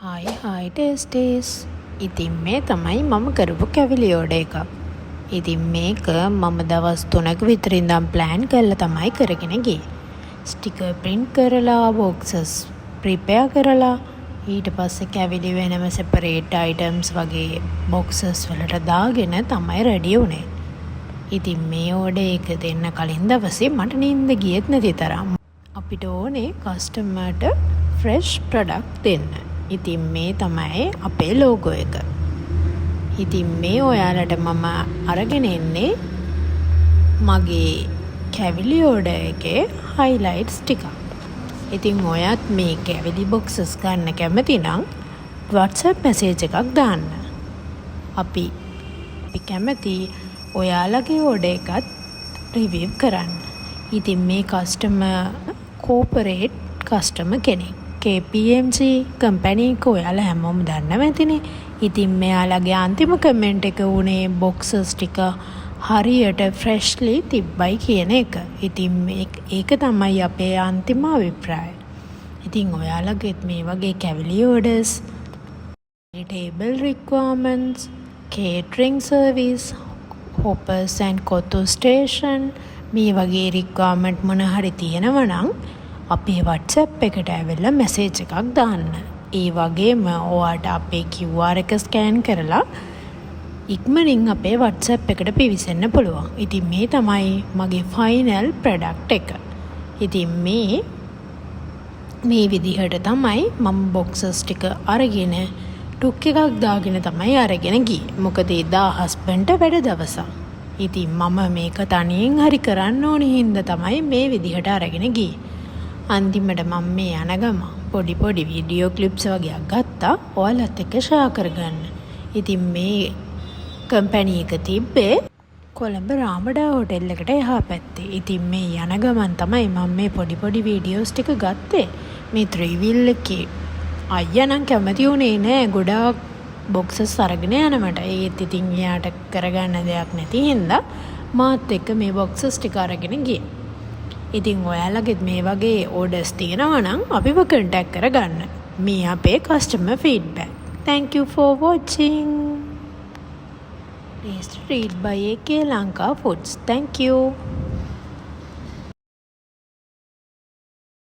Hi ටේස්ටේස්. ඉතින් මේ තමයි මම කරපු කැවිලි ඕඩර් එක. ඉතින් මේක මම දවස් 3ක විතර ඉඳන් ප්ලෑන් කරලා තමයි කරගෙන ගියේ. ස්ටිකර් print කරලා, boxes prepare කරලා, ඊට පස්සේ කැවිලි වෙනම separate items වගේ boxes වලට දාගෙන තමයි ready වුනේ. ඉතින් මේ ඕඩර් එක දෙන්න කලින් දවසේ මට නිින්ද ගියෙත් නැති තරම්. අපිට ඕනේ කස්ටමර්ට fresh product දෙන්න. ඉතින් මේ තමයි අපේ ලෝගෝ එක. ඉතින් මේ ඔයාලට මම අරගෙන එන්නේ මගේ කැවිලි ඕඩර් එකේ highlights ටික. ඉතින් ඔයත් මේ කැවිලි boxes ගන්න කැමති නම් WhatsApp message එකක් දාන්න. අපි කැමති ඔයාලගේ ඕඩර් එකත් රිවිව් කරන්න. ඉතින් මේ කස්ටමර් කෝපරේට් කස්ටමර් කෙනෙක්. KPMG කම්පැනි එක ඔයාලා හැමෝම දන්නවා ඇතිනේ. ඉතින් මෙයාලගේ අන්තිම කමෙන්ට් එක උනේ boxes ටික හරියට freshly තිබ්බයි කියන එක. ඉතින් ඒක තමයි අපේ අන්තිම අභිප්‍රාය. ඉතින් ඔයාලගෙත් මේ වගේ කැවිලි orders, table requirements, catering service, hoppers and koto station මේ වගේ requirement මොන හරි තියෙනවා නම් අපේ WhatsApp එකට ඇවිල්ලා message එකක් දාන්න. ඒ වගේම ඔයාට අපේ QR එක ස්කෑන් කරලා ඉක්මනින් අපේ WhatsApp එකට පිවිසෙන්න පුළුවන්. ඉතින් මේ තමයි මගේ final product එක. ඉතින් මේ විදිහට තමයි මම boxes ටික අරගෙන ටුක් එකක් දාගෙන තමයි අරගෙන ගියේ. මොකද එදා හස්බන්ඩ්ට වැඩ දවසක්. ඉතින් මම මේක තනියෙන් හරි කරන්න ඕනේ හින්දා තමයි මේ විදිහට අරගෙන ගියේ. අන්තිමට මම මේ යන ගම පොඩි වීඩියෝ ක්ලිප්ස් වගේක් ගත්තා ඔයාලත් එක්ක ෂෙයා කරගන්න. ඉතින් මේ කම්පැනි එක තිබ්බේ කොළඹ රාමඩා හෝටල් එකට එහා පැත්තේ. ඉතින් මේ යන ගමන් තමයි මම මේ පොඩි වීඩියෝස් ටික ගත්තේ. මේ ත්‍රිවිල් එකේ අයියා නම් කැමති උනේ නෑ ගොඩාක් බොක්සස් අරගෙන යනවට. ඒත් ඉතින් එයාට කරගන්න දෙයක් නැති හින්දා මාත් එක්ක මේ බොක්සස් ටික අරගෙන ගියේ. ඉතින් ඔයාලගෙත් මේ වගේ ඕඩර්ස් තියෙනවා නම් අපිව කන්ටැක්ට් කරගන්න. මේ අපේ customer feedback. Thank you for watching. Please read by AK Lanka Foods. Thank you.